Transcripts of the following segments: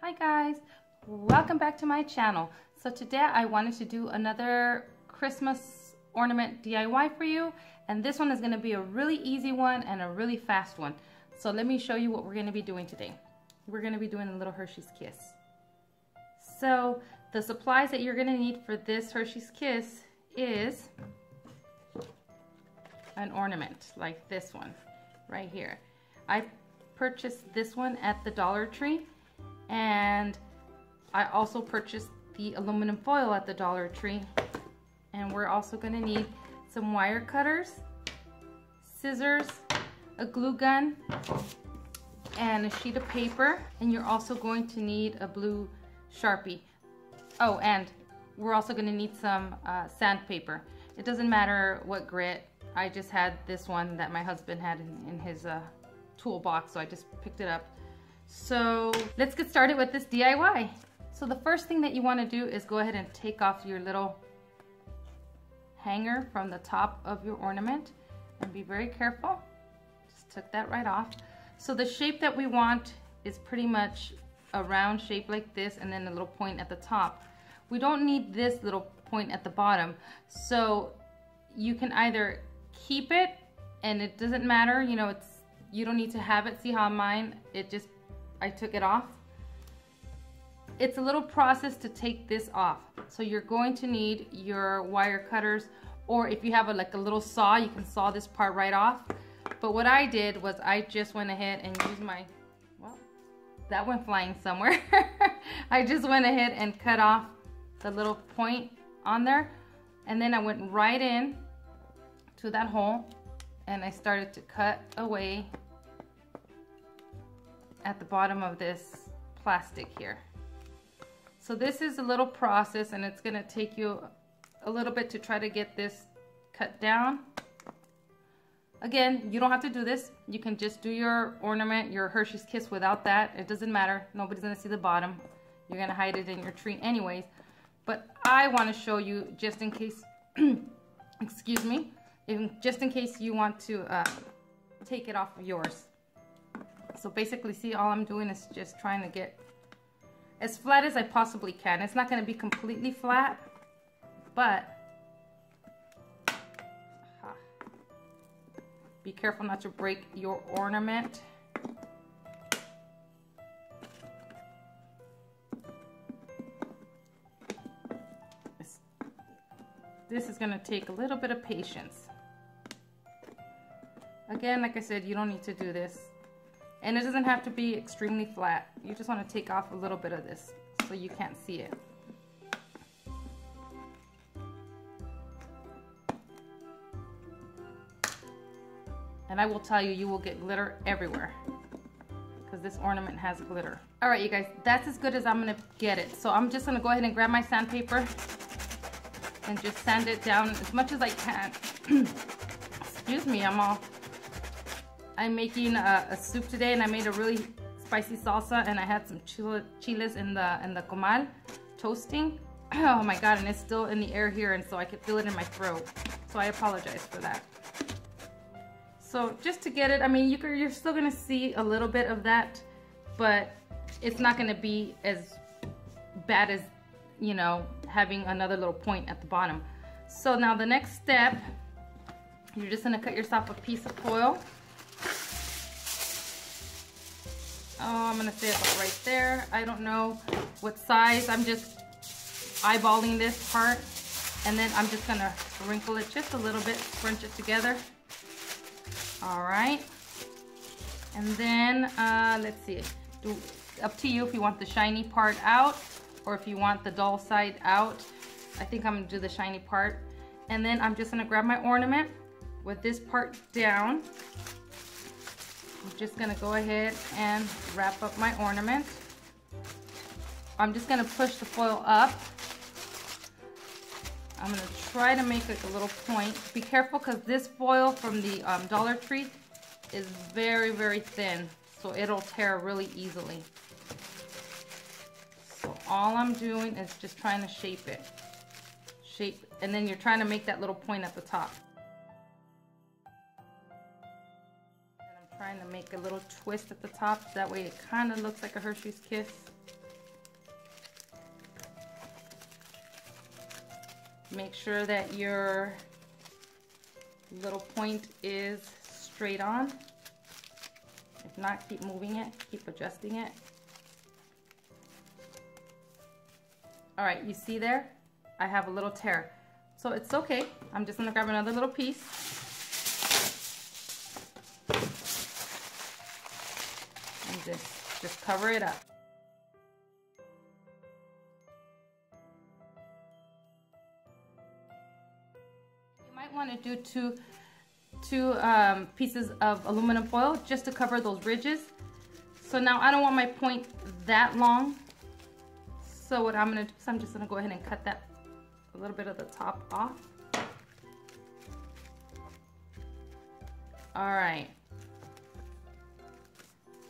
Hi guys, welcome back to my channel. So today I wanted to do another Christmas ornament DIY for you, and this one is going to be a really easy one and a really fast one. So let me show you what we're going to be doing today. We're going to be doing a little Hershey's Kiss. So the supplies that you're going to need for this Hershey's Kiss is an ornament like this one right here. I purchased this one at the Dollar Tree, and I also purchased the aluminum foil at the Dollar Tree. And we're also going to need some wire cutters, scissors, a glue gun, and a sheet of paper. And you're also going to need a blue Sharpie. Oh, and we're also going to need some sandpaper. It doesn't matter what grit. I just had this one that my husband had in his toolbox, so I just picked it up. So let's get started with this DIY. So the first thing that you want to do is go ahead and take off your little hanger from the top of your ornament, and be very careful. Just took that right off. So the shape that we want is pretty much a round shape like this, and then a little point at the top. We don't need this little point at the bottom, so you can either keep it, and it doesn't matter, you know, you don't need to have it. See how mine, I took it off. It's a little process to take this off. So you're going to need your wire cutters, or if you have like a little saw, you can saw this part right off. But what I did was I just went ahead and used my, well, that went flying somewhere. I just went ahead and cut off the little point on there, and then I went right in to that hole, and I started to cut away at the bottom of this plastic here. So this is a little process, and it's gonna take you a little bit to try to get this cut down. Again, you don't have to do this. You can just do your ornament, your Hershey's Kiss without that. It doesn't matter. Nobody's gonna see the bottom. You're gonna hide it in your tree anyways. But I wanna show you just in case, excuse me, just in case you want to take it off of yours. So basically, see, all I'm doing is just trying to get as flat as I possibly can. It's not going to be completely flat, but be careful not to break your ornament. This is going to take a little bit of patience. Again, like I said, you don't need to do this. And it doesn't have to be extremely flat. You just want to take off a little bit of this so you can't see it. And I will tell you, you will get glitter everywhere because this ornament has glitter. All right, you guys, that's as good as I'm going to get it. So I'm just going to go ahead and grab my sandpaper and just sand it down as much as I can. Excuse me, I'm making a soup today, and I made a really spicy salsa, and I had some chiles in the comal toasting. Oh my god, and it's still in the air here, and so I could feel it in my throat. So I apologize for that. So just to get it, I mean, you're still gonna see a little bit of that, but it's not gonna be as bad as, you know, having another little point at the bottom. So now the next step, you're just gonna cut yourself a piece of foil. Oh, I'm gonna say about right there. I don't know what size. I'm just eyeballing this part, and then I'm just gonna wrinkle it just a little bit, scrunch it together. All right, and then let's see. Up to you if you want the shiny part out or if you want the dull side out. I think I'm gonna do the shiny part, and then I'm just gonna grab my ornament with this part down. I'm just gonna go ahead and wrap up my ornament. I'm just gonna push the foil up. I'm gonna try to make like a little point. Be careful, because this foil from the Dollar Tree is very, very thin, so it'll tear really easily. So all I'm doing is just trying to shape it. And then you're trying to make that little point at the top. Trying to make a little twist at the top, that way it kind of looks like a Hershey's Kiss. Make sure that your little point is straight on. If not, keep moving it, keep adjusting it. All right, you see there? I have a little tear. So it's okay. I'm just gonna grab another little piece. And just cover it up. You might want to do two pieces of aluminum foil just to cover those ridges. So now I don't want my point that long. So what I'm gonna do is I'm just gonna go ahead and cut that a little bit of the top off. All right.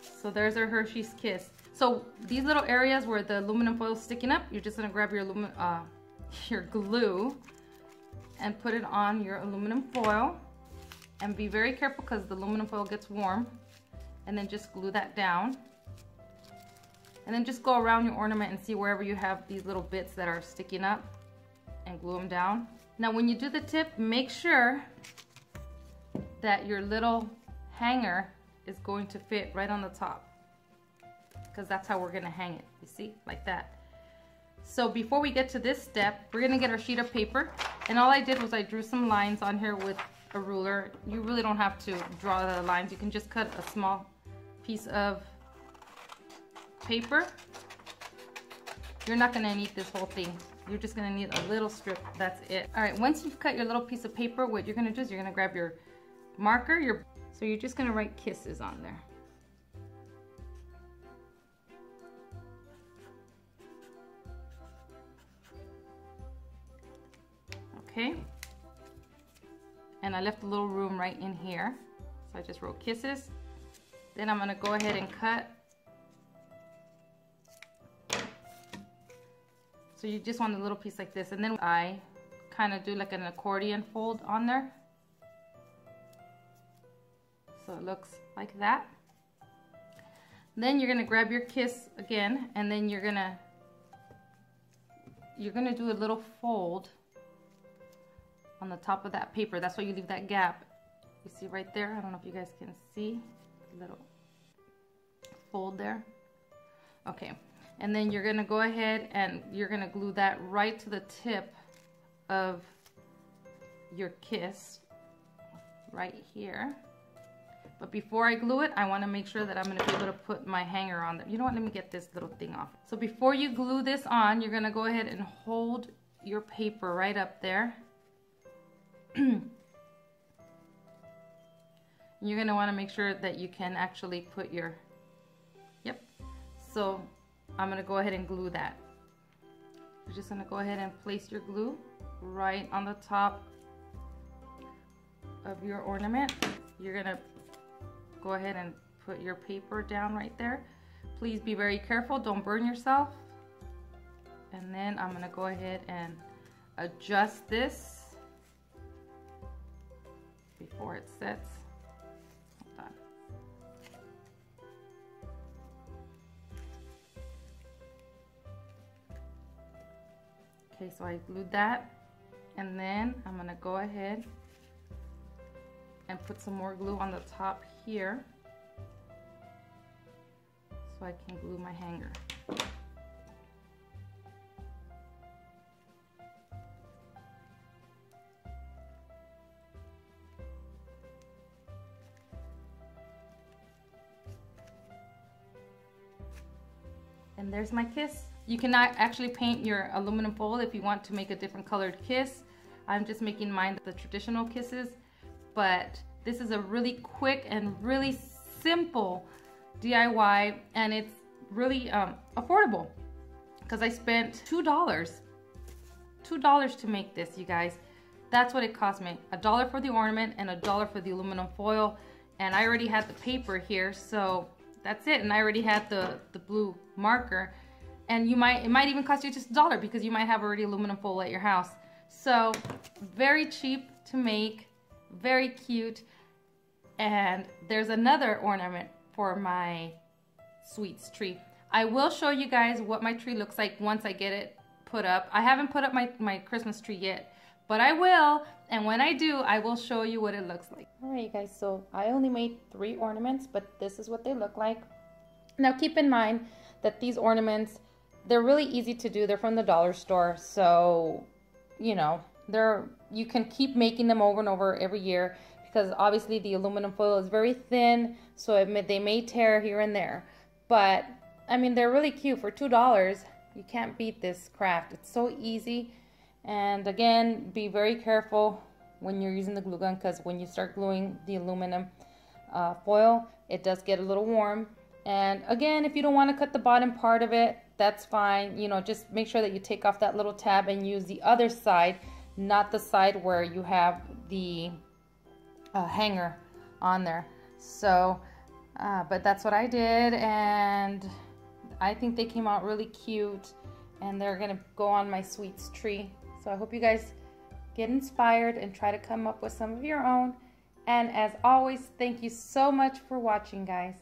So there's our Hershey's Kiss. So these little areas where the aluminum foil is sticking up, you're just gonna grab your glue and put it on your aluminum foil. And be very careful because the aluminum foil gets warm. And then just glue that down. And then just go around your ornament and see wherever you have these little bits that are sticking up and glue them down. Now when you do the tip, make sure that your little hanger is going to fit right on the top, because that's how we're gonna hang it, you see, like that. So before we get to this step, we're gonna get our sheet of paper, and all I did was I drew some lines on here with a ruler. You really don't have to draw the lines. You can just cut a small piece of paper. You're not gonna need this whole thing. You're just gonna need a little strip, that's it. All right, once you've cut your little piece of paper, what you're gonna do is you're gonna grab your marker, so you're just gonna write kisses on there. Okay. And I left a little room right in here. So I just wrote kisses. Then I'm gonna go ahead and cut. So you just want a little piece like this. And then I kind of do like an accordion fold on there. So it looks like that. Then you're gonna grab your kiss again, and then you're gonna do a little fold on the top of that paper. That's why you leave that gap. You see right there? I don't know if you guys can see a little fold there. Okay, and then you're gonna go ahead and you're gonna glue that right to the tip of your kiss right here. But before I glue it, I want to make sure that I'm going to be able to put my hanger on there. You know what? Let me get this little thing off. So before you glue this on, you're going to go ahead and hold your paper right up there. You're going to want to make sure that you can actually put your, yep. So I'm going to go ahead and glue that. You're just going to go ahead and place your glue right on the top of your ornament. You're going to go ahead and put your paper down right there. Please be very careful, don't burn yourself. And then I'm gonna go ahead and adjust this before it sets. Hold on. Okay, so I glued that, and then I'm gonna go ahead and put some more glue on the top here so I can glue my hanger. And there's my kiss. You cannot actually paint your aluminum foil if you want to make a different colored kiss. I'm just making mine the traditional kisses. But this is a really quick and really simple DIY, and it's really affordable because I spent $2 to make this, you guys. That's what it cost me. $1 for the ornament and $1 for the aluminum foil, and I already had the paper here, so that's it. And I already had the blue marker, and it might even cost you just $1 because you might have already aluminum foil at your house. So very cheap to make. Very cute. And there's another ornament for my sweets tree. I will show you guys what my tree looks like once I get it put up. I haven't put up my Christmas tree yet, but I will, and when I do, I will show you what it looks like. All right, you guys, so I only made 3 ornaments, but this is what they look like. Now keep in mind that these ornaments, they're really easy to do. They're from the dollar store, so you know, you can keep making them over and over every year, because obviously the aluminum foil is very thin, so they may tear here and there. But I mean, they're really cute. For $2, you can't beat this craft. It's so easy. And again, be very careful when you're using the glue gun, because when you start gluing the aluminum foil, it does get a little warm. And again, if you don't want to cut the bottom part of it, that's fine. You know, just make sure that you take off that little tab and use the other side, not the side where you have the hanger on there. So, but that's what I did, and I think they came out really cute, and they're gonna go on my sweets tree. So I hope you guys get inspired and try to come up with some of your own. And as always, thank you so much for watching, guys.